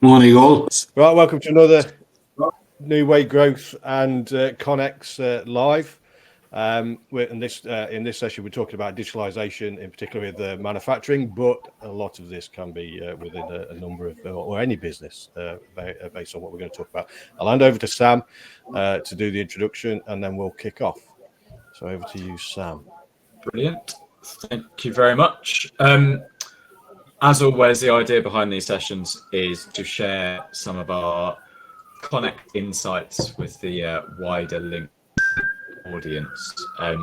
Morning all. Right, welcome to another New Way Growth and ConeX live. In this session, we're talking about digitalisation, in particular with manufacturing, but a lot of this can be within a number of or any business based on what we're going to talk about. I'll hand over to Sam to do the introduction, and then we'll kick off. So over to you, Sam. Brilliant. Thank you very much. As always, the idea behind these sessions is to share some of our ConeX insights with the wider link audience.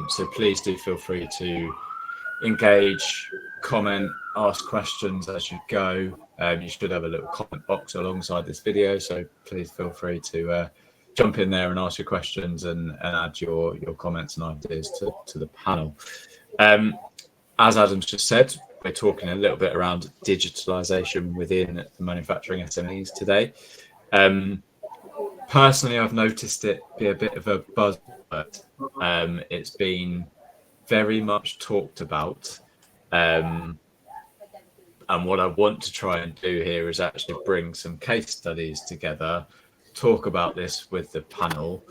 So please do feel free to engage, comment, ask questions as you go. You should have a little comment box alongside this video, so please feel free to jump in there and ask your questions and add your comments and ideas to the panel. As Adam's just said, we're talking a little bit around digitalisation within the manufacturing SMEs today. Personally, I've noticed it be a bit of a buzzword. It's been very much talked about. And what I want to try and do here is actually bring some case studies together, talk about this with the panel,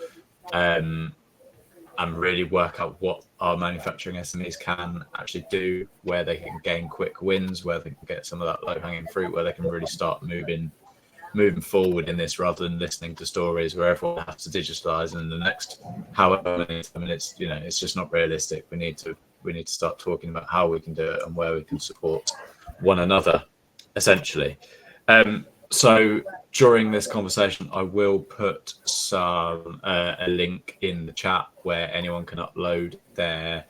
and really work out what our manufacturing SMEs can actually do, where they can gain quick wins, where they can get some of that low-hanging fruit, where they can really start moving forward in this, rather than listening to stories where everyone has to digitalize in the next however many. I mean, it's just not realistic. We need to start talking about how we can do it and where we can support one another, essentially. So during this conversation, I will put a link in the chat where anyone can upload their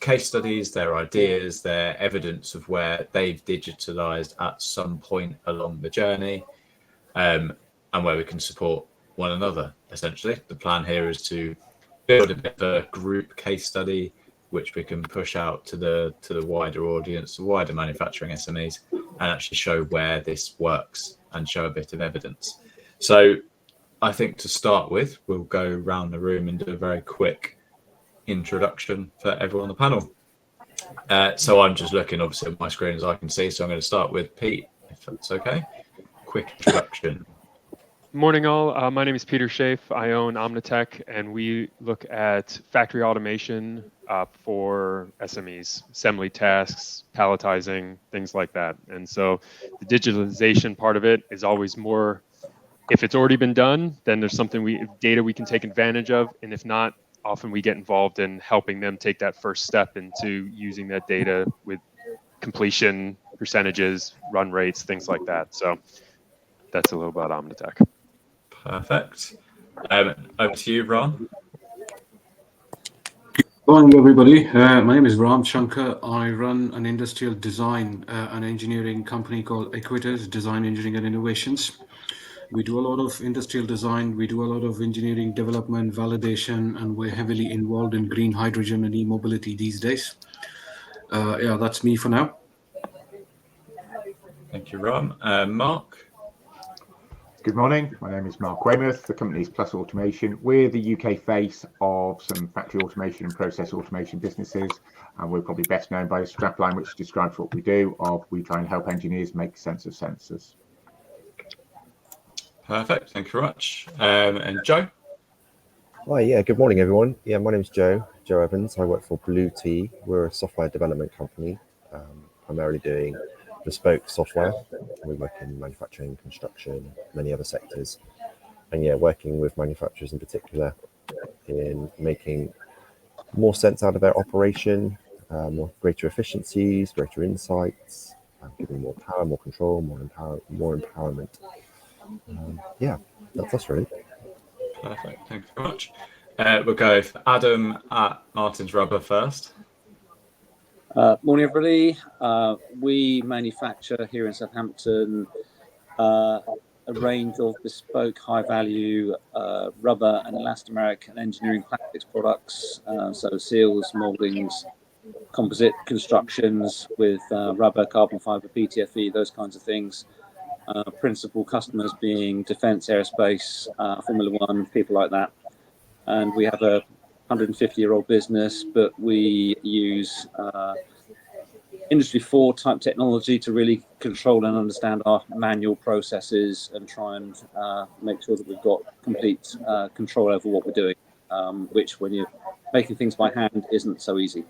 case studies, their ideas, their evidence of where they've digitalized at some point along the journey, and where we can support one another, essentially. The plan here is to build a bit of a group case study, which we can push out to the wider audience, the wider manufacturing SMEs, and actually show where this works and show a bit of evidence. So I think to start with, we'll go around the room and do a very quick introduction for everyone on the panel. So I'm just looking obviously at my screen as I can see, so I'm going to start with Pete, if that's okay. Quick introduction. Morning all, my name is Peter Schaaf. I own Omnitech, and we look at factory automation for SMEs, assembly tasks, palletizing, things like that. And so the digitalization part of it is always more, if it's already been done, then there's something data we can take advantage of. And if not, often we get involved in helping them take that first step into using that data with completion percentages, run rates, things like that. So that's a little about Omnitech. Perfect. Over to you, Ram. Good morning, everybody. My name is Ram Shankar. I run an industrial design and engineering company called Equitas Design Engineering and Innovations. We do a lot of industrial design. We do a lot of engineering development, validation, and we're heavily involved in green hydrogen and e-mobility these days. Yeah, that's me for now. Thank you, Ram. Mark. Good morning, my name is Mark Weymouth. The company is Plus Automation. We're the UK face of some factory automation and process automation businesses, and we're probably best known by a strapline which describes what we do, we try and help engineers make sense of sensors. Perfect, thank you very much. And Joe? Hi, yeah, good morning everyone. Yeah, my name is Joe Evans. I work for Blue Tea. We're a software development company, primarily doing bespoke software. We work in manufacturing, construction, many other sectors, and yeah, working with manufacturers in particular in making more sense out of their operation, greater efficiencies, greater insights, giving more power, more control, more empowerment. Yeah, that's us really. Perfect, thank you very much. We'll go for Adam at Martin's Rubber first. Morning everybody. We manufacture here in Southampton a range of bespoke high value rubber and elastomeric and engineering plastics products, so seals, mouldings, composite constructions with rubber, carbon fibre, PTFE, those kinds of things. Principal customers being defence, aerospace, Formula One, people like that. And we have a 150-year-old business, but we use Industry 4 type technology to really control and understand our manual processes and try and make sure that we've got complete control over what we're doing, which when you're making things by hand isn't so easy.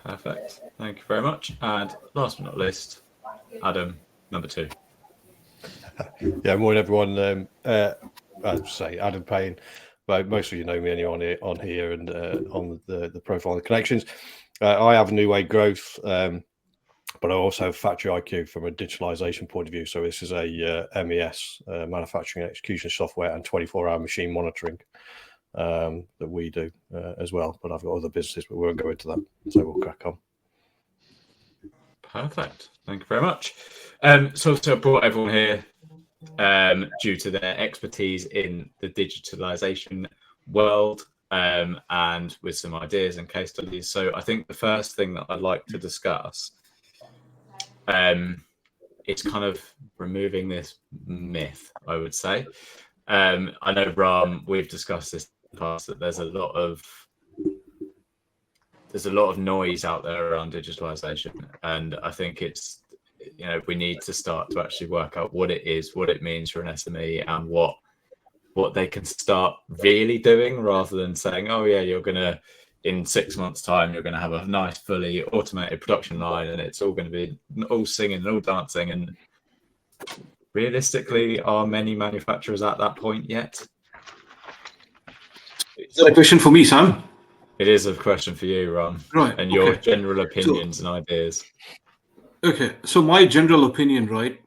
Perfect. Thank you very much. And last but not least, Adam, number 2. Yeah, morning everyone. I'd say Adam Payne, but most of you know me anyway on here and on the profile and the connections. I have New Way Growth, but I also have Factory IQ from a digitalization point of view. So this is a MES, manufacturing execution software, and 24-hour machine monitoring that we do as well. But I've got other businesses, but we won't go into that. So we'll crack on. Perfect. Thank you very much. So I brought everyone here due to their expertise in the digitalisation world and with some ideas and case studies. So I think the first thing that I'd like to discuss is kind of removing this myth, I would say. I know, Ram, we've discussed this in the past, that there's a lot of noise out there around digitalisation, and I think it's, we need to start to actually work out what it is, what it means for an SME, and what they can start really doing, rather than saying, oh yeah, you're gonna, in 6 months' time, you're gonna have a nice fully automated production line and it's all going to be all singing and all dancing. And realistically, are many manufacturers at that point yet? Is that a question for me, Sam? It is a question for you, Ron, right? And your general opinions and ideas. Okay, so my general opinion, right?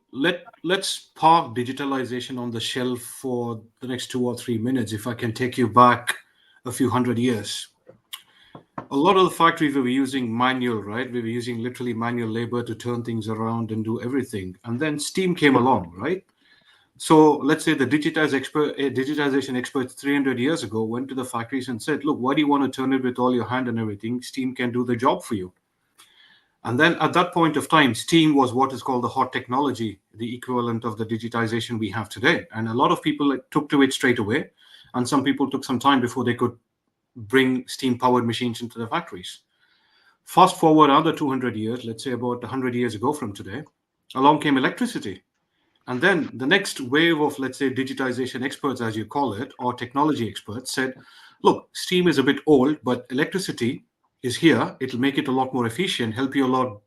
Let's park digitalization on the shelf for the next 2 or 3 minutes. If I can take you back a few hundred years, a lot of the factories we were using manual, right? We were using literally manual labor to turn things around and do everything. And then steam came along, right? So let's say the digitization experts 300 years ago went to the factories and said, look, why do you want to turn it with all your hand and everything? Steam can do the job for you. And then at that point of time, steam was what is called the hot technology, the equivalent of the digitization we have today. And a lot of people took to it straight away. And some people took some time before they could bring steam-powered machines into the factories. Fast forward another 200 years, let's say about 100 years ago from today, along came electricity. And then the next wave of, let's say, digitization experts, as you call it, or technology experts said, look, steam is a bit old, but electricity is here. It'll make it a lot more efficient, help you a lot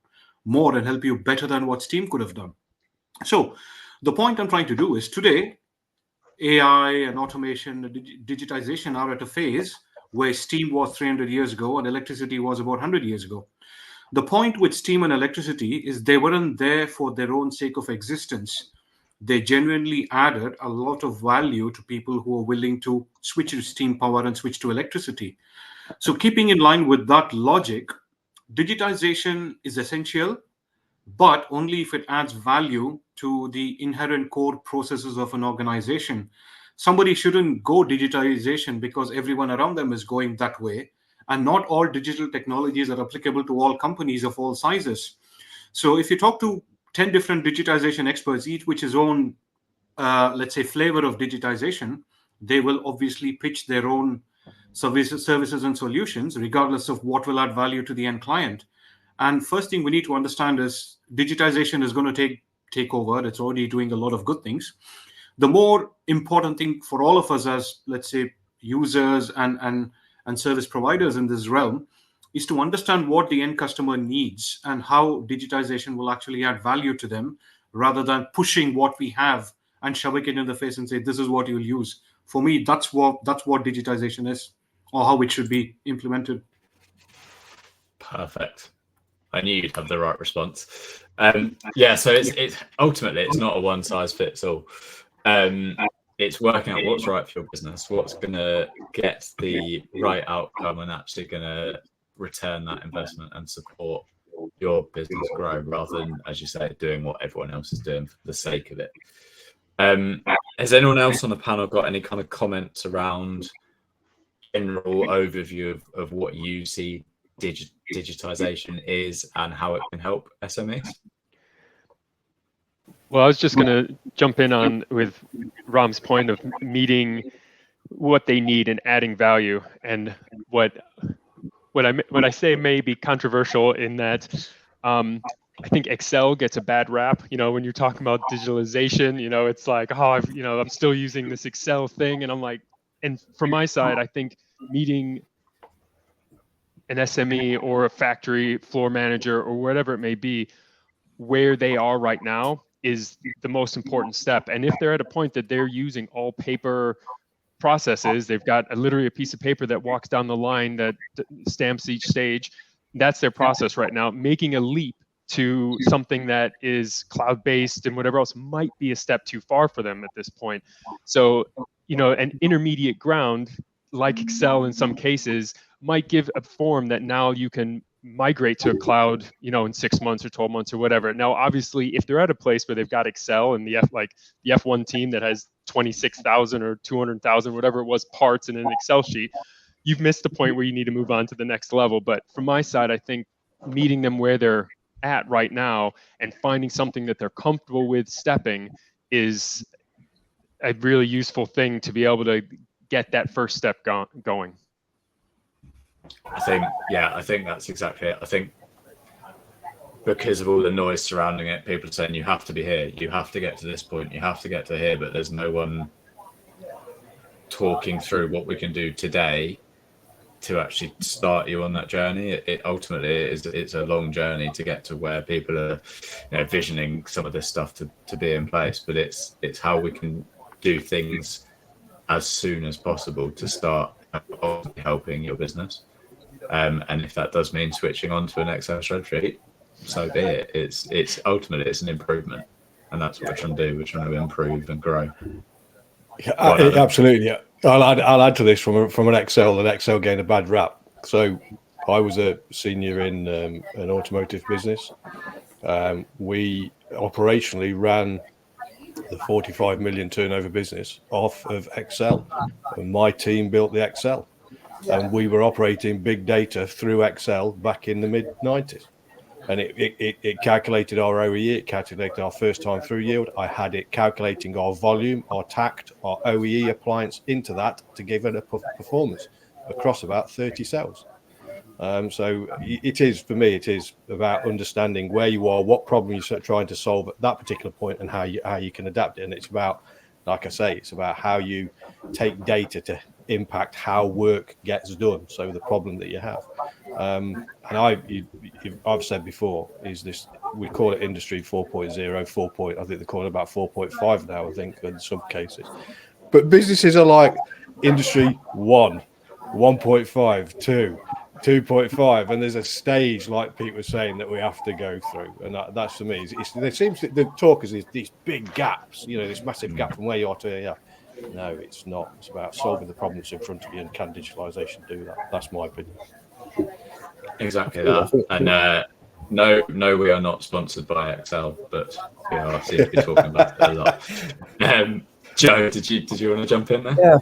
more, and help you better than what steam could have done. So the point I'm trying to do is today, AI and automation, digitization are at a phase where steam was 300 years ago and electricity was about 100 years ago. The point with steam and electricity is they weren't there for their own sake of existence. They genuinely added a lot of value to people who are willing to switch to steam power and switch to electricity. So keeping in line with that logic, digitization is essential, but only if it adds value to the inherent core processes of an organization. Somebody shouldn't go digitization because everyone around them is going that way. And not all digital technologies are applicable to all companies of all sizes. So if you talk to 10 different digitization experts, each with his own, let's say, flavor of digitization, they will obviously pitch their own services and solutions, regardless of what will add value to the end client. And first thing we need to understand is digitization is going to take over. It's already doing a lot of good things. The more important thing for all of us as, let's say, users and service providers in this realm is to understand what the end customer needs and how digitization will actually add value to them, rather than pushing what we have and shoving it in the face and say, this is what you'll use. For me, that's what digitization is, or how it should be implemented. Perfect. I knew you'd have the right response. So it's ultimately, it's not a one size fits all. It's working out what's right for your business, what's going to get the right outcome and actually going to return that investment and support your business grow, rather than, as you say, doing what everyone else is doing for the sake of it. Has anyone else on the panel got any kind of comments around general overview of what you see digitization is and how it can help SMEs? Well, I was just going to jump in on with Ram's point of meeting what they need and adding value. And what what I say may be controversial in that I think Excel gets a bad rap. When you're talking about digitalization, it's like, oh, I'm still using this Excel thing, and I'm like, and from my side, I think meeting an SME or a factory floor manager or whatever it may be, where they are right now is the most important step. And if they're at a point that they're using all paper processes, they've got literally a piece of paper that walks down the line that stamps each stage, that's their process right now. Making a leap to something that is cloud-based and whatever else might be a step too far for them at this point. So, an intermediate ground like Excel in some cases might give a form that now you can migrate to a cloud, in 6 months or 12 months or whatever. Now, obviously, if they're at a place where they've got Excel and the F1 team that has 26,000 or 200,000, whatever it was, parts in an Excel sheet, you've missed the point where you need to move on to the next level. But from my side, I think meeting them where they're at right now and finding something that they're comfortable with stepping is a really useful thing to be able to get that first step going. I think that's exactly it. I think because of all the noise surrounding it, people are saying you have to be here, you have to get to this point, you have to get to here, but there's no one talking through what we can do today to actually start you on that journey. It ultimately it's a long journey to get to where people are visioning some of this stuff to be in place, but it's how we can do things as soon as possible to start helping your business. And if that does mean switching on to an Excel spreadsheet, so be it. It's ultimately it's an improvement, and that's what we're trying to do. We're trying to improve and grow. Yeah, absolutely. I'll add to this from an Excel. That Excel gained a bad rap. So I was a senior in an automotive business. We operationally ran the 45 million turnover business off of Excel, and my team built the Excel, and we were operating big data through Excel back in the mid-90s. And it calculated our OEE, it calculated our first time through yield. I had it calculating our volume, our TACT, our OEE appliance into that to give it a performance across about 30 cells. So it is, for me, it is about understanding where you are, what problem you're trying to solve at that particular point, and how you can adapt it. And it's about, like I say, it's about how you take data to impact how work gets done. So the problem that you have. And I've said before is this, we call it industry 4.0, I think they call it about 4.5 now, I think, in some cases. But businesses are like industry 1, 1.5, 2, 2.5, and there's a stage, like Pete was saying, that we have to go through. And that's for me, there seems to, the talk is these big gaps, this massive gap from where you are to here. No, it's not. It's about solving the problems in front of you, and can digitalisation do that? That's my opinion. Exactly that. And no, we are not sponsored by Excel, but we are seem to be talking about it a lot. Joe, did you want to jump in there? Yeah,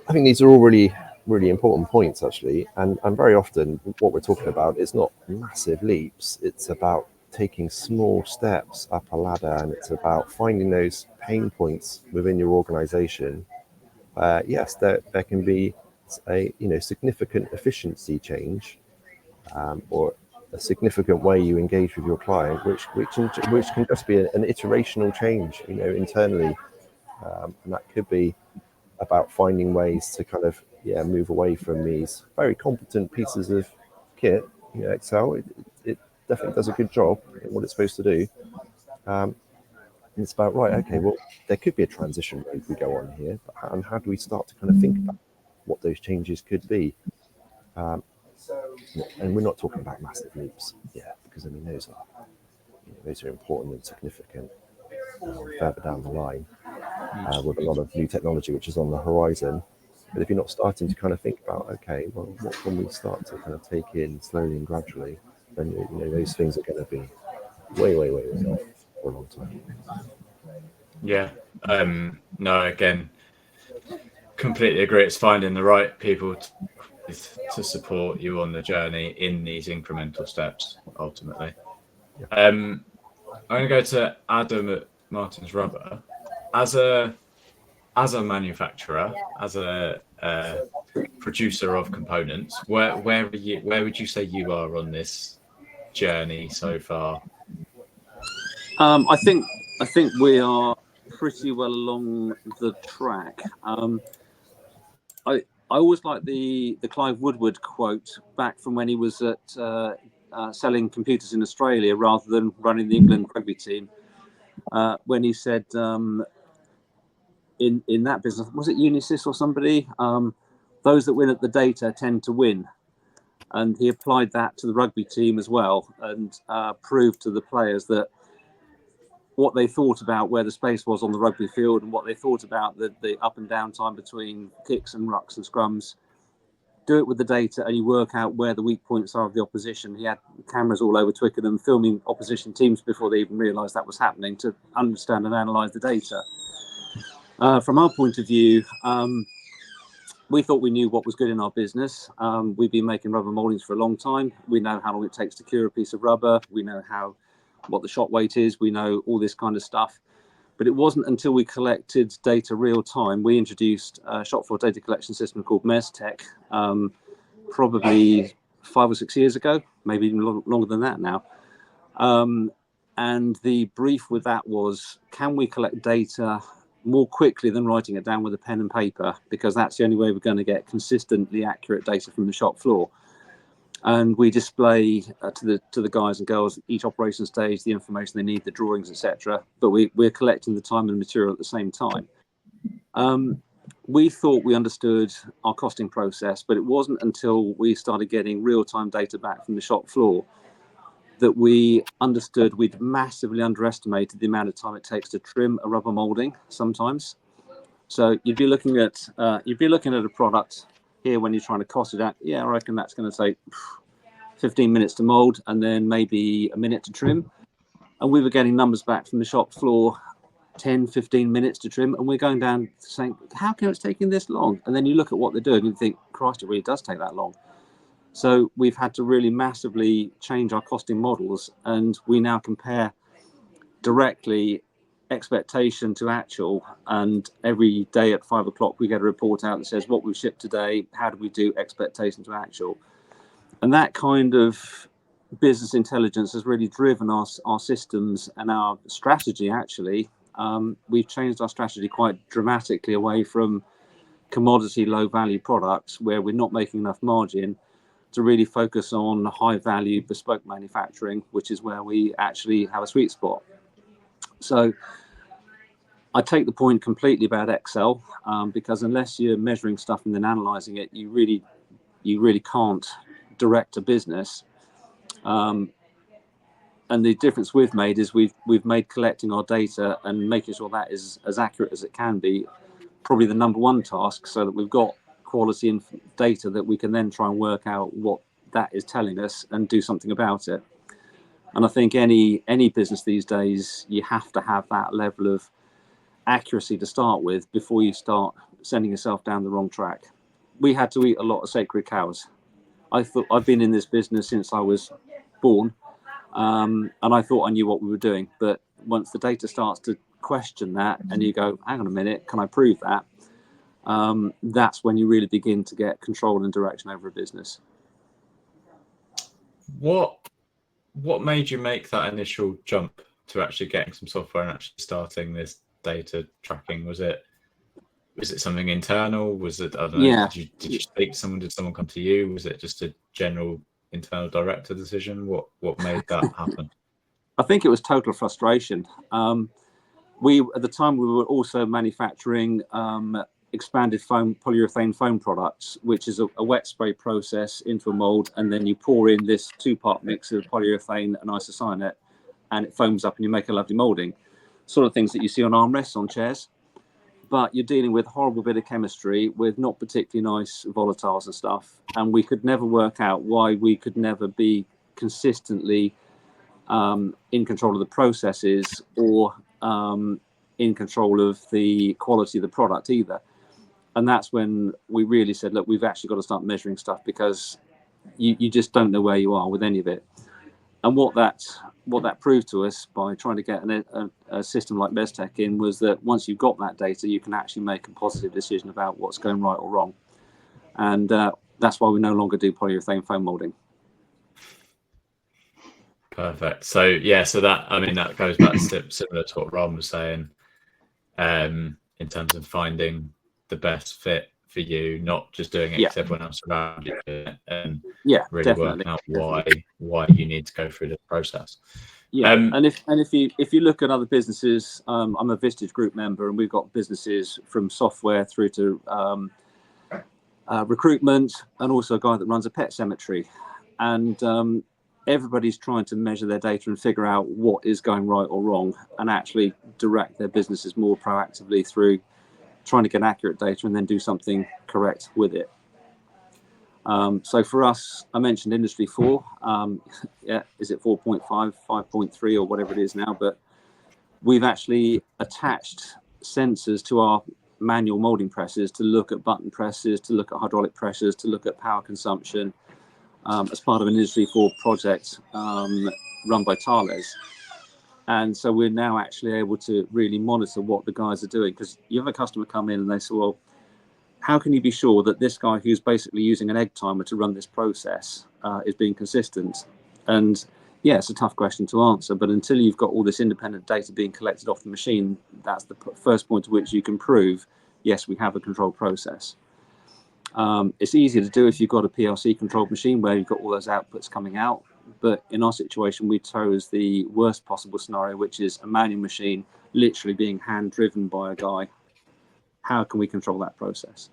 I think these are all really, really important points, actually. And very often what we're talking about is not massive leaps. It's about taking small steps up a ladder, and it's about finding those pain points within your organization. Yes, there can be a significant efficiency change, or a significant way you engage with your client, which can just be an iterational change, internally, and that could be about finding ways to kind of move away from these very competent pieces of kit. Excel, it definitely does a good job in what it's supposed to do. And it's about, right, okay, well, there could be a transition road we go on here, and how do we start to kind of think about what those changes could be? And we're not talking about massive leaps, because those are important and significant further down the line, with a lot of new technology which is on the horizon. But if you're not starting to kind of think about, okay, well, what can we start to kind of take in slowly and gradually, then those things are going to be way off for a long time. Yeah. No, again, completely agree. It's finding the right people to support you on the journey in these incremental steps, ultimately. I'm going to go to Adam at Martin's Rubber. As a manufacturer, as a producer of components. Where would you say you are on this journey so far? I think we are pretty well along the track. I always like the Clive Woodward quote back from when he was at selling computers in Australia rather than running the England rugby team. When he said in that business, was it Unisys or somebody? Those that win at the data tend to win. And he applied that to the rugby team as well, and proved to the players that what they thought about where the space was on the rugby field and what they thought about the up and down time between kicks and rucks and scrums, do it with the data and you work out where the weak points are of the opposition. He had cameras all over Twickenham filming opposition teams before they even realised that was happening to understand and analyse the data. From our point of view, we thought we knew what was good in our business. We've been making rubber mouldings for a long time. We know how long it takes to cure a piece of rubber. We know what the shot weight is. We know all this kind of stuff. But it wasn't until we collected data real time. We introduced a shop floor data collection system called MESTech, probably 5 or 6 years ago, maybe even longer than that now. And the brief with that was, can we collect data more quickly than writing it down with a pen and paper? Because that's the only way we're going to get consistently accurate data from the shop floor. And we display to the guys and girls at each operation stage the information they need, the drawings, etc. But we're collecting the time and material at the same time. We thought we understood our costing process, but it wasn't until we started getting real-time data back from the shop floor that we understood we'd massively underestimated the amount of time it takes to trim a rubber molding sometimes. So you'd be looking at a product here when you're trying to cost it out. Yeah, I reckon that's going to take 15 minutes to mold and then maybe a minute to trim. And we were getting numbers back from the shop floor, 10, 15 minutes to trim. And we're going down saying, how come it's taking this long? And then you look at what they're doing and you think, Christ, it really does take that long. So we've had to really massively change our costing models. And we now compare directly expectation to actual, and every day at 5 o'clock we get a report out that says what we've shipped today, how do we do expectation to actual. And that kind of business intelligence has really driven our systems and our strategy. Actually, we've changed our strategy quite dramatically away from commodity low value products where we're not making enough margin to really focus on high value bespoke manufacturing, which is where we actually have a sweet spot. So I take the point completely about Excel, because unless you're measuring stuff and then analyzing it, you really can't direct a business. And the difference we've made is we've made collecting our data and making sure that is as accurate as it can be probably the number one task, so that we've got quality data that we can then try and work out what that is telling us and do something about it. And I think any business these days, you have to have that level of accuracy to start with before you start sending yourself down the wrong track. We had to eat a lot of sacred cows. I've been in this business since I was born, and I thought I knew what we were doing. But once the data starts to question that and you go, hang on a minute, can I prove that? That's when you really begin to get control and direction over a business. What made you make that initial jump to actually getting some software and actually starting this data tracking? Was it something internal? Was it, I don't know, Yeah. did you speak to someone? Did someone come to you? Was it just a general internal director decision? What made that happen? I think it was total frustration. We at the time we were also manufacturing expanded foam, polyurethane foam products, which is a wet spray process into a mold, and then you pour in this 2-part mix of polyurethane and isocyanate, and it foams up and you make a lovely molding. Sort of things that you see on armrests on chairs. But you're dealing with a horrible bit of chemistry with not particularly nice volatiles and stuff. And we could never work out why we could never be consistently in control of the processes or in control of the quality of the product either. And that's when we really said, look, we've actually got to start measuring stuff, because you just don't know where you are with any of it. And what that proved to us by trying to get a system like MESTech in was that once you've got that data, you can actually make a positive decision about what's going right or wrong. and that's why we no longer do polyurethane foam molding. Perfect. So yeah, so that, I mean, that goes back to similar to what Ron was saying, in terms of finding the best fit for you, not just doing it because everyone else around you doing it, and really definitely. working out why you need to go through the process. Yeah, and if you look at other businesses, I'm a Vistage Group member, and we've got businesses from software through to recruitment, and also a guy that runs a pet cemetery, and everybody's trying to measure their data and figure out what is going right or wrong, and actually direct their businesses more proactively through trying to get accurate data and then do something correct with it. So for us, I mentioned Industry 4. Yeah, is it 4.5, 5.3, or whatever it is now? But we've actually attached sensors to our manual molding presses to look at button presses, to look at hydraulic pressures, to look at power consumption, as part of an Industry 4 project run by Thales. And so we're now actually able to really monitor what the guys are doing, because you have a customer come in and they say, well, how can you be sure that this guy who's basically using an egg timer to run this process is being consistent? And yeah, it's a tough question to answer, but until you've got all this independent data being collected off the machine, that's the first point at which you can prove, yes, we have a controlled process. It's easier to do if you've got a PLC controlled machine where you've got all those outputs coming out. But in our situation, we chose the worst possible scenario, which is a manual machine literally being hand driven by a guy. How can we control that process?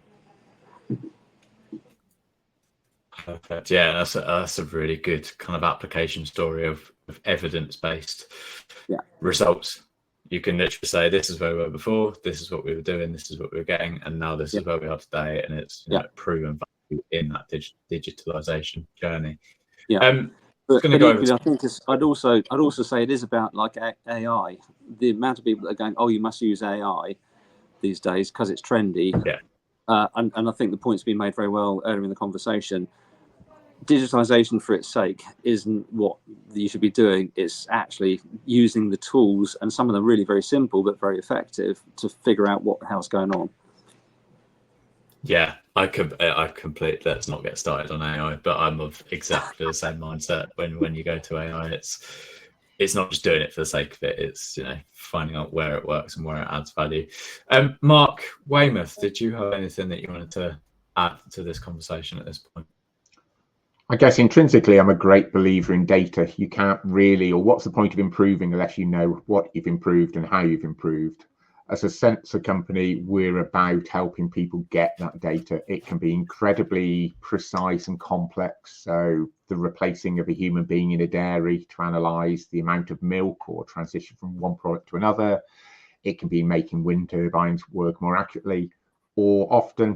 Perfect. Yeah, that's a really good kind of application story of evidence-based results. You can literally say, this is where we were before, this is what we were doing, this is what we were getting, and now this is where we are today, and it's proven value in that digitalization journey. Yeah. But equally, I think I'd also say it is about like AI. The amount of people that are going, oh, you must use AI these days because it's trendy. Yeah. And I think the point's been made very well earlier in the conversation. Digitalization for its sake isn't what you should be doing. It's actually using the tools, and some of them really very simple but very effective, to figure out what the hell's going on. Yeah, I completely, let's not get started on AI, but I'm of exactly the same mindset. When you go to AI, it's not just doing it for the sake of it. It's, you know, finding out where it works and where it adds value. Mark Weymouth, did you have anything that you wanted to add to this conversation at this point? I guess intrinsically, I'm a great believer in data. You can't really, or what's the point of improving unless you know what you've improved and how you've improved? As a sensor company, we're about helping people get that data. It can be incredibly precise and complex. So the replacing of a human being in a dairy to analyze the amount of milk or transition from one product to another. It can be making wind turbines work more accurately, or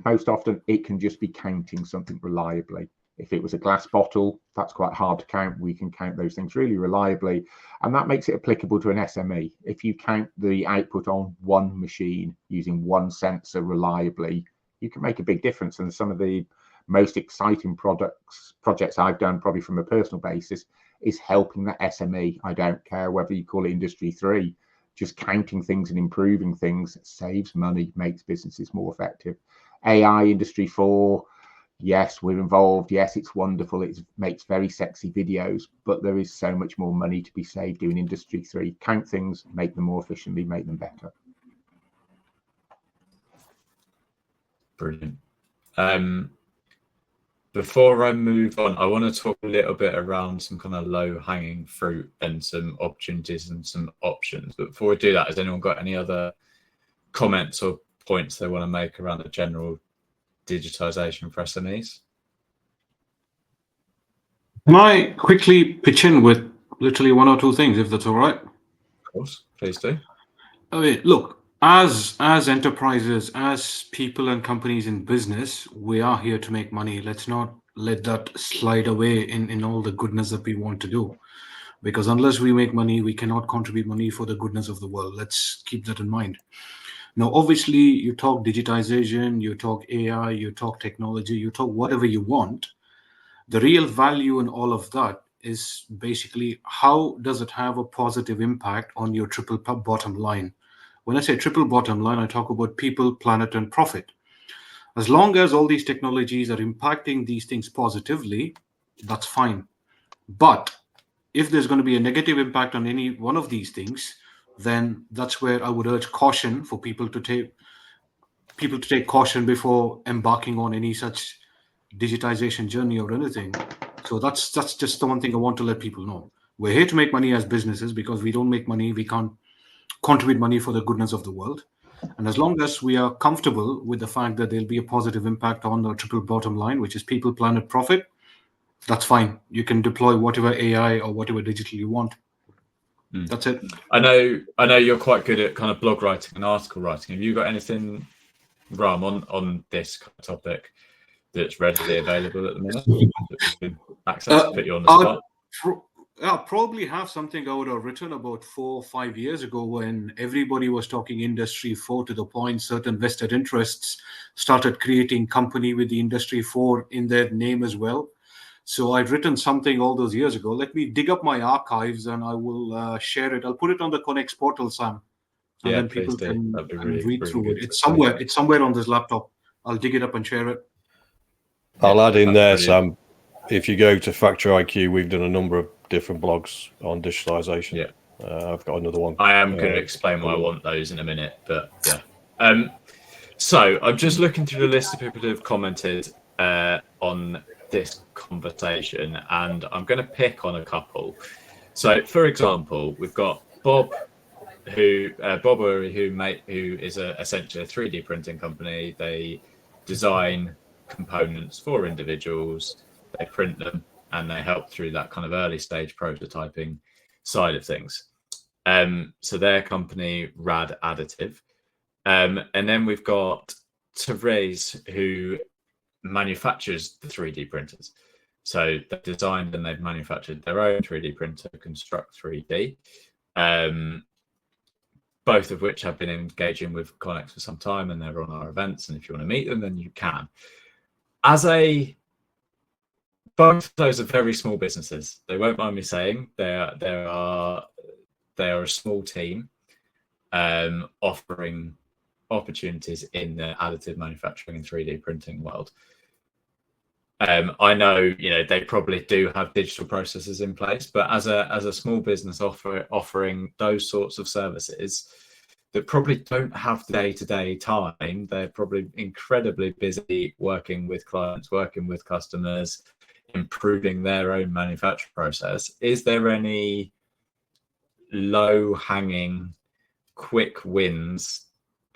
most often, it can just be counting something reliably. If it was a glass bottle, that's quite hard to count. We can count those things really reliably, and that makes it applicable to an SME. If you count the output on one machine using one sensor reliably, you can make a big difference. And some of the most exciting projects I've done, probably from a personal basis, is helping the SME. I don't care whether you call it Industry 3, just counting things and improving things saves money, makes businesses more effective. AI, Industry 4, yes, we're involved. Yes, it's wonderful. It makes very sexy videos, but there is so much more money to be saved doing Industry 3. Count things, make them more efficiently, make them better. Brilliant. Before I move on, I want to talk a little bit around some kind of low-hanging fruit and some opportunities and some options. But before we do that, has anyone got any other comments or points they want to make around the general digitization for SMEs? Can I quickly pitch in with literally one or two things, if that's all right? Of course, please do. Okay, look, as enterprises, as people and companies in business, we are here to make money. Let's not let that slide away in all the goodness that we want to do, because unless we make money, we cannot contribute money for the goodness of the world. Let's keep that in mind. Now, obviously, you talk digitization, you talk AI, you talk technology, you talk whatever you want. The real value in all of that is basically, how does it have a positive impact on your triple bottom line? When I say triple bottom line, I talk about people, planet, and profit. As long as all these technologies are impacting these things positively, that's fine. But if there's going to be a negative impact on any one of these things, then that's where I would urge caution for people to take caution before embarking on any such digitization journey or anything. So that's just the one thing I want to let people know. We're here to make money as businesses, because we don't make money, we can't contribute money for the goodness of the world. And as long as we are comfortable with the fact that there'll be a positive impact on the triple bottom line, which is people, planet, profit, that's fine. You can deploy whatever AI or whatever digital you want. That's it. I know you're quite good at kind of blog writing and article writing. Have you got anything, Ram, on this kind of topic that's readily available at the minute that we can access? Put you on the spot. I'll probably have something I would have written about 4 or 5 years ago, when everybody was talking Industry 4, to the point certain vested interests started creating company with the Industry 4 in their name as well. So I'd written something all those years ago. Let me dig up my archives and I will share it. I'll put it on the ConeX portal, Sam, and then people can read through it. It's somewhere on this laptop. I'll dig it up and share it. I'll add in there, Sam. If you go to Factory IQ, we've done a number of different blogs on digitalization. Yeah, I've got another one. I am going to explain why I want those in a minute, but yeah. So I'm just looking through the list of people who have commented on this conversation, and I'm going to pick on a couple. So, for example, we've got Bob, who is essentially a 3D printing company. They design components for individuals, they print them, and they help through that kind of early stage prototyping side of things. So their company, Rad Additive. And then we've got Therese, who manufactures the 3D printers. So they've designed and they've manufactured their own 3D printer, Construct 3D, both of which have been engaging with ConeX for some time, and they're on our events. And if you want to meet them, then you can. Both of those are very small businesses. They won't mind me saying they are a small team offering opportunities in the additive manufacturing and 3D printing world. I know, they probably do have digital processes in place, but as a small business offering those sorts of services that probably don't have day-to-day time, they're probably incredibly busy working with clients, working with customers, improving their own manufacturing process. Is there any low-hanging, quick wins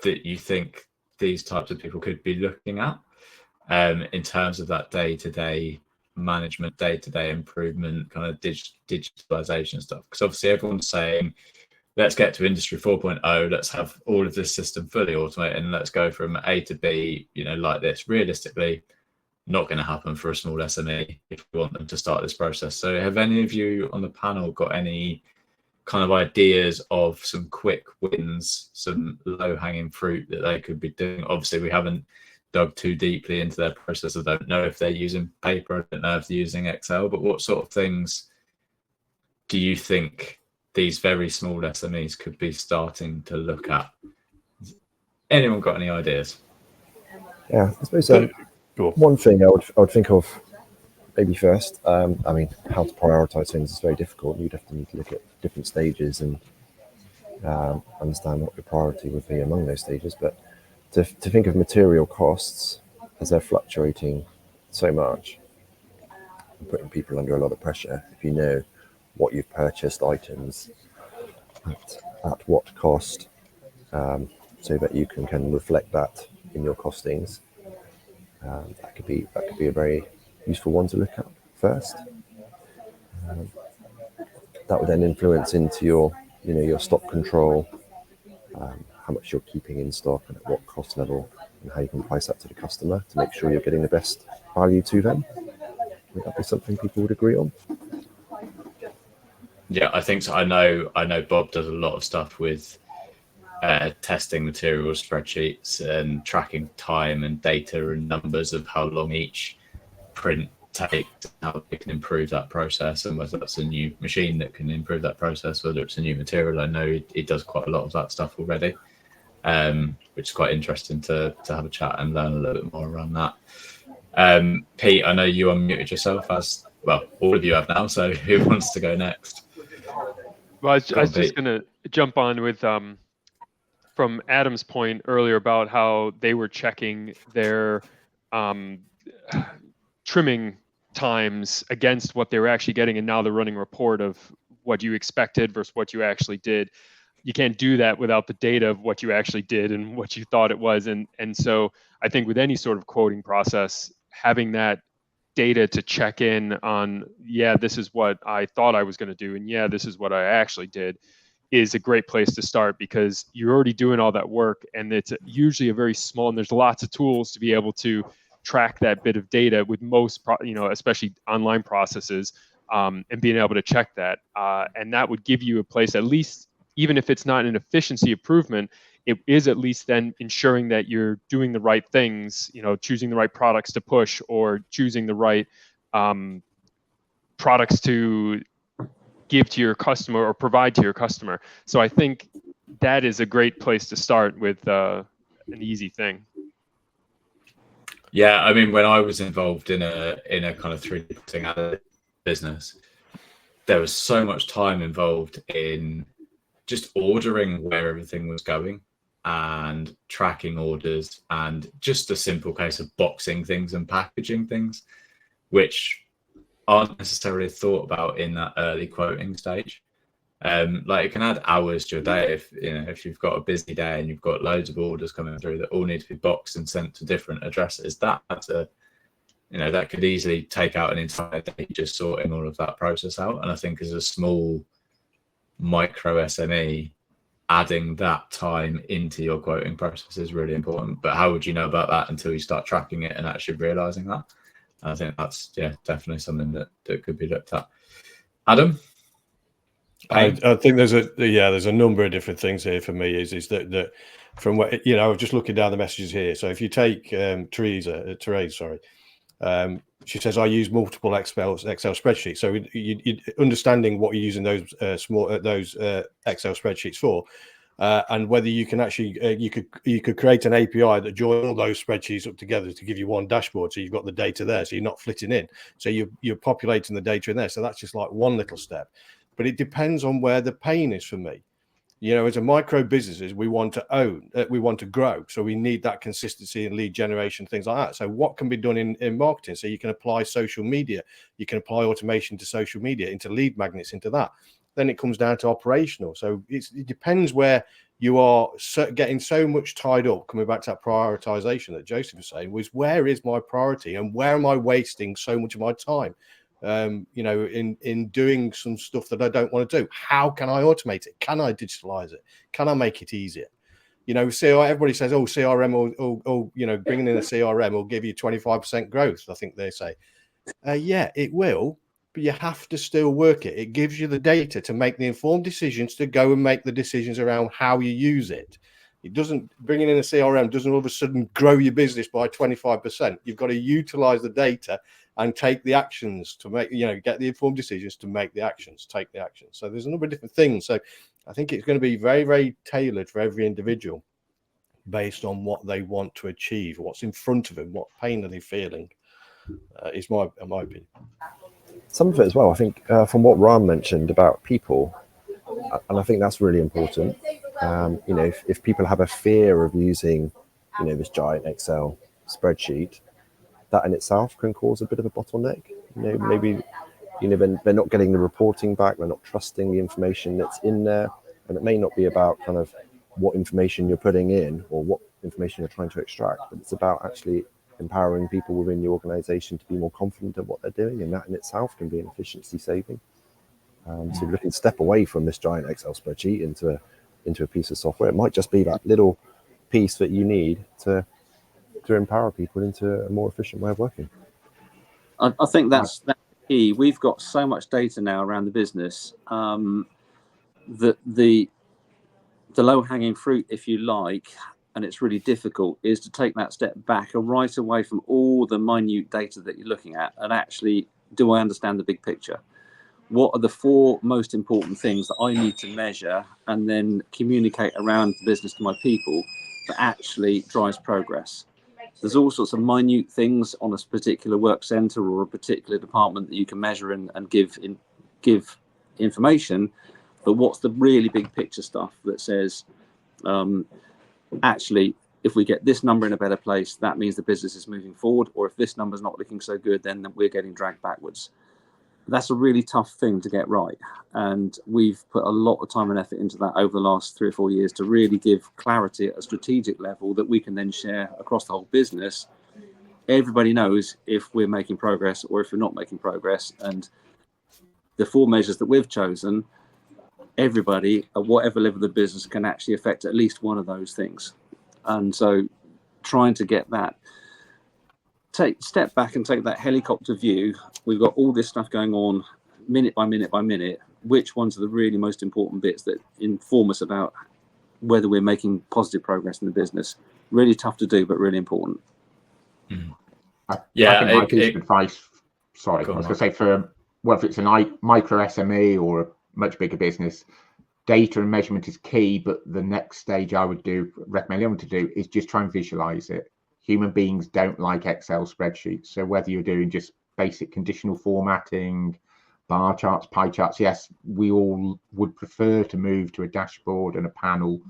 that you think these types of people could be looking at in terms of that day-to-day management, day-to-day improvement, kind of digitalization stuff? Because obviously everyone's saying, let's get to Industry 4.0, let's have all of this system fully automated, and let's go from A to B, like this. Realistically, not going to happen for a small SME if we want them to start this process. So have any of you on the panel got any kind of ideas of some quick wins, some low-hanging fruit that they could be doing? Obviously, we haven't dug too deeply into their process. I don't know if they're using paper, I don't know if they're using Excel, but what sort of things do you think these very small SMEs could be starting to look at? Anyone got any ideas? Yeah, I suppose one thing I would think of maybe first, how to prioritize things is very difficult. You'd have to need to look at different stages and understand what your priority would be among those stages. But to think of material costs as they're fluctuating so much and putting people under a lot of pressure, if you know what you've purchased items at what cost, so that you can reflect that in your costings. That could be a very useful one to look at first. That would then influence into your stock control, how much you're keeping in stock and at what cost level, and how you can price that to the customer to make sure you're getting the best value to them. Would that be something people would agree on? Yeah, I think so. I know Bob does a lot of stuff with testing materials, spreadsheets, and tracking time and data and numbers of how long each print takes, how they can improve that process, and whether that's a new machine that can improve that process, whether it's a new material. I know he does quite a lot of that stuff already. which is quite interesting to have a chat and learn a little bit more around that. Pete, I know you unmuted yourself, as well, all of you have now, so who wants to go next? Well, I was just going to jump on with from Adam's point earlier about how they were checking their trimming times against what they were actually getting, and now they're running a report of what you expected versus what you actually did. You can't do that without the data of what you actually did and what you thought it was. And so I think with any sort of quoting process, having that data to check in on, yeah, this is what I thought I was going to do, and yeah, this is what I actually did, is a great place to start, because you're already doing all that work, and it's usually a very small, and there's lots of tools to be able to track that bit of data with most, especially online processes, and being able to check that. And that would give you a place, at least, even if it's not an efficiency improvement, it is at least then ensuring that you're doing the right things, choosing the right products to push, or choosing the right products to give to your customer or provide to your customer. So I think that is a great place to start with an easy thing. Yeah, I mean, when I was involved in a kind of 3D printing business, there was so much time involved in just ordering where everything was going and tracking orders, and just a simple case of boxing things and packaging things, which aren't necessarily thought about in that early quoting stage. Like, it can add hours to your day if you've got a busy day and you've got loads of orders coming through that all need to be boxed and sent to different addresses. That's that could easily take out an entire day just sorting all of that process out. And I think as a small micro SME, adding that time into your quoting process is really important. But how would you know about that until you start tracking it and actually realizing that? And I think that's definitely something that could be looked at. Adam? I think there's a number of different things here for me. Is that from what I was just looking down the messages here. So if you take Therese, she says I use multiple Excel spreadsheets. So you understanding what you're using those Excel spreadsheets for, and whether you can actually you could create an API that joins all those spreadsheets up together to give you one dashboard. So you've got the data there, so you're not flitting in. So you're populating the data in there. So that's just like one little step. But it depends on where the pain is for me. As a micro businesses, we want to own, we want to grow. So we need that consistency and lead generation, things like that. So what can be done in marketing? So you can apply social media, you can apply automation to social media, into lead magnets, into that. Then it comes down to operational. So it depends where you are getting so much tied up. Coming back to that prioritization that Joseph was saying, was where is my priority and where am I wasting so much of my time? In doing some stuff that I don't want to do. How can I automate it? Can I digitalize it? Can I make it easier? Everybody says, CRM or bringing in a CRM will give you 25% growth. I think they say, yeah, it will, but you have to still work it. It gives you the data to make the informed decisions, to go and make the decisions around how you use it. It doesn't, bringing in a CRM doesn't all of a sudden grow your business by 25%. You've got to utilize the data and take the actions to make, get the informed decisions to make the actions, take the actions. So there's a number of different things. So I think it's going to be very, very tailored for every individual based on what they want to achieve, what's in front of them, what pain are they feeling, is my opinion. Some of it as well, I think, from what Ram mentioned about people, and I think that's really important. If people have a fear of using, this giant Excel spreadsheet, that in itself can cause a bit of a bottleneck. Maybe they're not getting the reporting back, they're not trusting the information that's in there, and it may not be about kind of what information you're putting in or what information you're trying to extract, but it's about actually empowering people within your organization to be more confident of what they're doing, and that in itself can be an efficiency saving. So we're looking to step away from this giant Excel spreadsheet into a piece of software. It might just be that little piece that you need to empower people into a more efficient way of working. I think that's key. We've got so much data now around the business that the low-hanging fruit, if you like, and it's really difficult, is to take that step back and right away from all the minute data that you're looking at, and actually, do I understand the big picture? what are the 4 most important things that I need to measure and then communicate around the business to my people that actually drives progress. There's all sorts of minute things on a particular work center or a particular department that you can measure and give information, but what's the really big picture stuff that says, actually, if we get this number in a better place, that means the business is moving forward, or if this number's not looking so good, then we're getting dragged backwards. That's a really tough thing to get right, and we've put a lot of time and effort into that over the last 3 or 4 years to really give clarity at a strategic level that we can then share across the whole business. Everybody knows if we're making progress or if we're not making progress, and the 4 measures that we've chosen, everybody at whatever level of the business can actually affect at least one of those things. And so trying to get that, step back and take that helicopter view. We've got all this stuff going on minute by minute by minute. Which ones are the really most important bits that inform us about whether we're making positive progress in the business? Really tough to do, but really important. I think my piece of advice, sorry, I was going to say, for whether it's a micro SME or a much bigger business, data and measurement is key, but the next stage I would recommend anyone to do is just try and visualize it. Human beings don't like Excel spreadsheets. So whether you're doing just basic conditional formatting, bar charts, pie charts, yes, we all would prefer to move to a dashboard and a panel,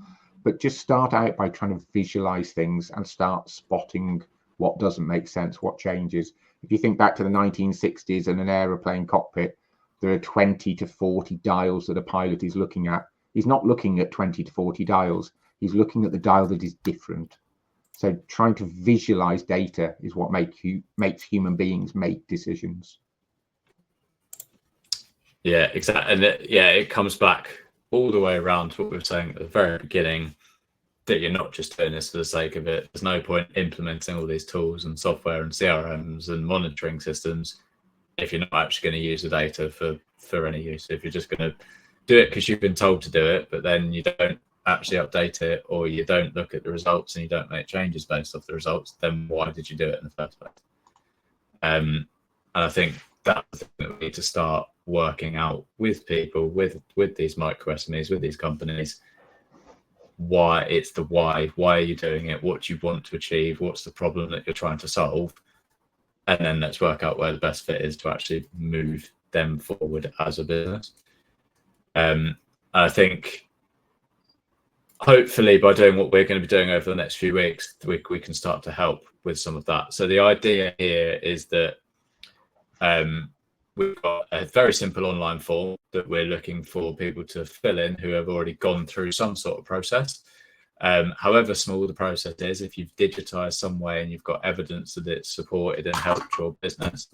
but just start out by trying to visualize things and start spotting what doesn't make sense, what changes. If you think back to the 1960s and an aeroplane cockpit, there are 20 to 40 dials that a pilot is looking at. He's not looking at 20 to 40 dials. He's looking at the dial that is different. So trying to visualize data is what makes human beings make decisions. Yeah, exactly. And it comes back all the way around to what we were saying at the very beginning, that you're not just doing this for the sake of it. There's no point implementing all these tools and software and CRMs and monitoring systems if you're not actually going to use the data for any use. If you're just going to do it because you've been told to do it, but then you don't actually update it, or you don't look at the results and you don't make changes based off the results, then why did you do it in the first place? And I think that's the thing that we need to start working out with people, with these micro SMEs, with these companies. Why are you doing it? What do you want to achieve? What's the problem that you're trying to solve? And then let's work out where the best fit is to actually move them forward as a business. I think hopefully by doing what we're going to be doing over the next few weeks, we can start to help with some of that. So the idea here is that we've got a very simple online form that we're looking for people to fill in who have already gone through some sort of process. However small the process is, if you've digitized some way and you've got evidence that it's supported and helped your business,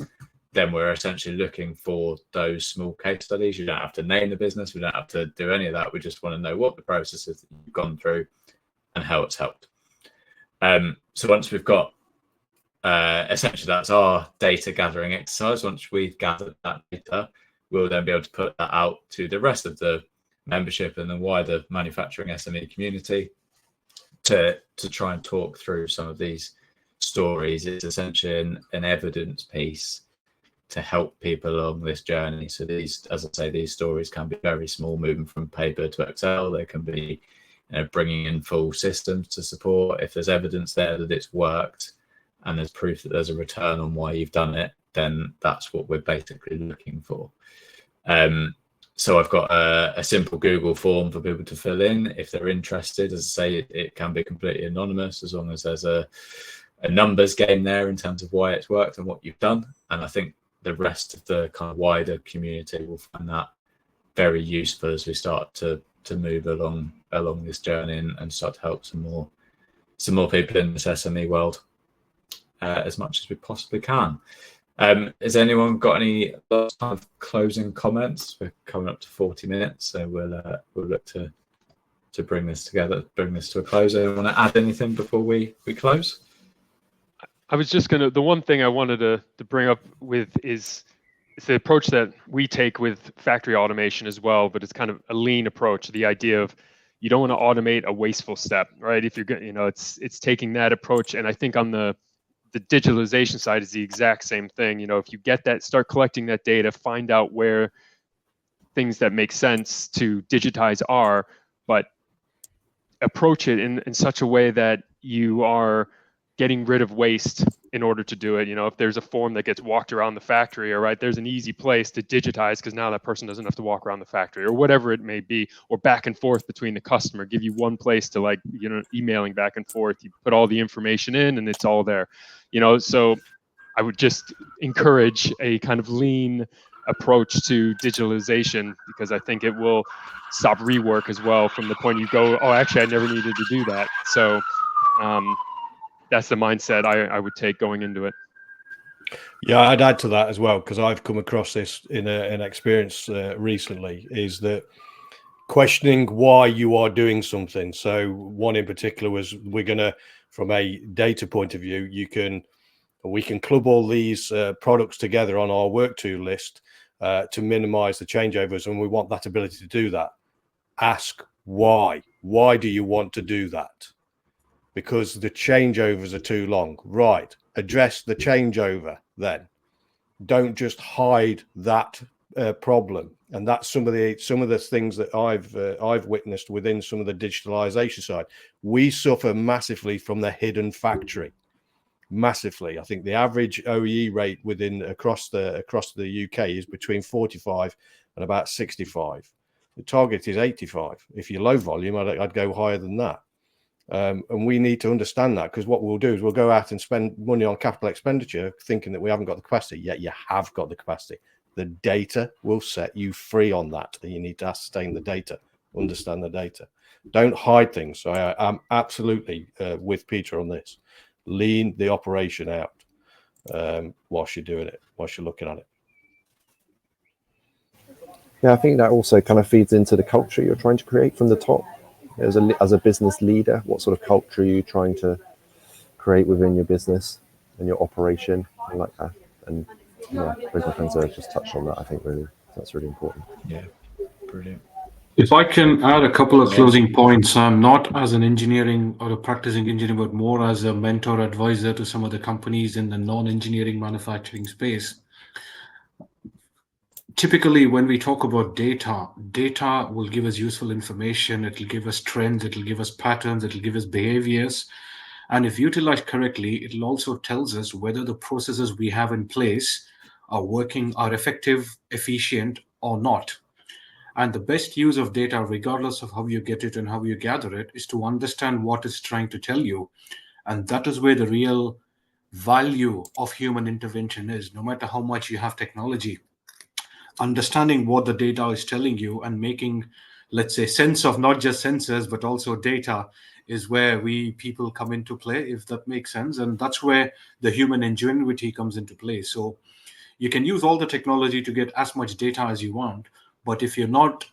then we're essentially looking for those small case studies. You don't have to name the business. We don't have to do any of that. We just want to know what the process is that you've gone through and how it's helped. So once we've got, essentially that's our data gathering exercise. Once we've gathered that data, we'll then be able to put that out to the rest of the membership and the wider manufacturing SME community to try and talk through some of these stories. It's essentially an evidence piece to help people along this journey. So these, as I say, these stories can be very small, moving from paper to Excel. They can be, bringing in full systems to support. If there's evidence there that it's worked and there's proof that there's a return on why you've done it, then that's what we're basically looking for. So I've got a simple Google form for people to fill in if they're interested. As I say, it can be completely anonymous as long as there's a numbers game there in terms of why it's worked and what you've done. And I think the rest of the kind of wider community will find that very useful as we start to move along this journey and start to help some more people in this SME world as much as we possibly can. Has anyone got any last kind of closing comments? We're coming up to 40 minutes, so we'll look to bring this together, bring this to a close. Anyone want to add anything before we close? I was just the one thing I wanted to bring up with is the approach that we take with factory automation as well, but it's kind of a lean approach. The idea of you don't want to automate a wasteful step, right? If you're it's taking that approach. And I think on the digitalization side is the exact same thing. If you get that, start collecting that data, find out where things that make sense to digitize are, but approach it in such a way that you are getting rid of waste in order to do it. You know, if there's a form that gets walked around the factory, all right, there's an easy place to digitize because now that person doesn't have to walk around the factory or whatever it may be, or back and forth between the customer, give you one place to, like, you know, emailing back and forth, you put all the information in and it's all there, you know. So I would just encourage a kind of lean approach to digitalization, because I think it will stop rework as well from the point you go, oh, actually, I never needed to do that. So that's the mindset I would take going into it. Yeah, I'd add to that as well, because I've come across this in an experience recently, is that questioning why you are doing something. So one in particular was, we're going to, from a data point of view, we can club all these products together on our work to list to minimize the changeovers, and we want that ability to do that. Ask why. Why do you want to do that? Because the changeovers are too long. Right. Address the changeover then. Don't just hide that problem. And that's some of the things that I've witnessed within some of the digitalization side. We suffer massively from the hidden factory. Massively. I think the average OEE rate across the UK is between 45 and about 65. The target is 85. If you're low volume, I'd go higher than that. And we need to understand that, because what we'll do is we'll go out and spend money on capital expenditure thinking that we haven't got the capacity. Yet you have got the capacity. The data will set you free on that, and you need to ascertain the data, understand the data. Don't hide things. So I'm absolutely with Peter on this. Lean the operation out whilst you're doing it, whilst you're looking at it. Yeah, I think that also kind of feeds into the culture you're trying to create from the top. As a business leader, what sort of culture are you trying to create within your business and your operation, and like that? And yeah, both my friends have just touched on that. I think really that's really important. Yeah, brilliant. If I can add a couple of closing points, not as an engineering or a practicing engineer, but more as a mentor advisor to some of the companies in the non-engineering manufacturing space. Typically, when we talk about data will give us useful information. It'll give us trends. It'll give us patterns. It'll give us behaviors. And if utilized correctly, it'll also tells us whether the processes we have in place are working, are effective, efficient, or not. And the best use of data, regardless of how you get it and how you gather it, is to understand what it's trying to tell you. And that is where the real value of human intervention is. No matter how much you have technology, understanding what the data is telling you and making, let's say, sense of not just sensors, but also data is where we people come into play, if that makes sense. And that's where the human ingenuity comes into play. So you can use all the technology to get as much data as you want, but if you're not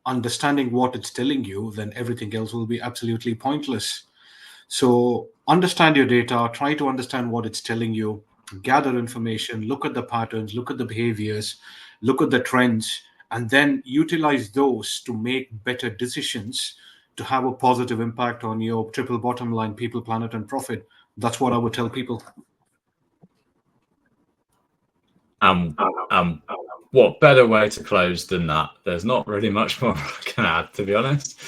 understanding what it's telling you, then everything else will be absolutely pointless. So understand your data, try to understand what it's telling you, gather information, look at the patterns, look at the behaviors, look at the trends, and then utilize those to make better decisions to have a positive impact on your triple bottom line, people, planet, and profit. That's what I would tell people. What better way to close than that? There's not really much more I can add, to be honest.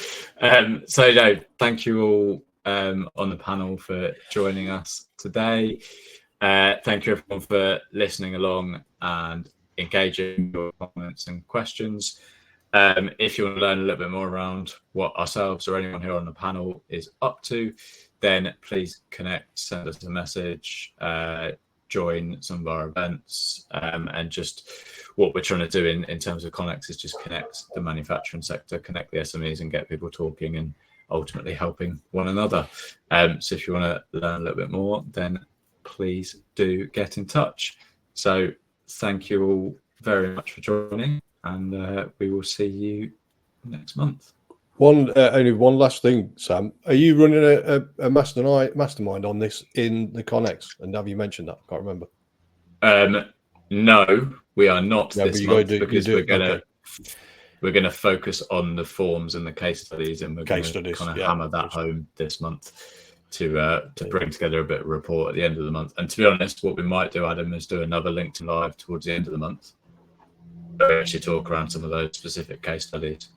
So no, thank you all on the panel for joining us today. Thank you everyone for listening along and engaging your comments and questions. If you want to learn a little bit more around what ourselves or anyone here on the panel is up to, then please connect, send us a message, join some of our events, and just what we're trying to do in terms of ConeX is just connect the manufacturing sector, connect the SMEs, and get people talking and ultimately helping one another. So if you want to learn a little bit more, then please do get in touch. So thank you all very much for joining, and we will see you next month. Only one last thing, Sam. Are you running a mastermind on this in the ConeX? And have you mentioned that? I can't remember. No, we are not this month, because we're going to focus on the forms and the case studies, and we're going to kind of hammer that home this month to bring together a bit of a report at the end of the month. And to be honest, what we might do, Adam, is do another LinkedIn Live towards the end of the month. actually talk around some of those specific case studies.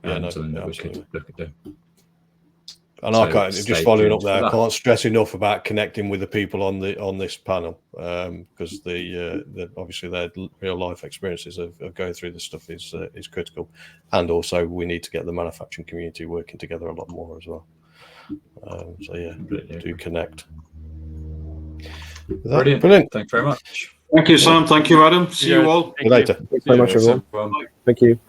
Yeah, no, something that we absolutely. could look at doing. And So I can't, stay just following tuned up there, for I that. can't stress enough about connecting with the people on this panel, because the obviously their real life experiences of going through this stuff is critical, and also we need to get the manufacturing community working together a lot more as well. So yeah, do connect. Brilliant. Brilliant. Thanks very much. Thank you, Sam. Thank you, Adam. See you all. Thank Later. Thanks very much, Cheers, everyone. everyone. Thank you.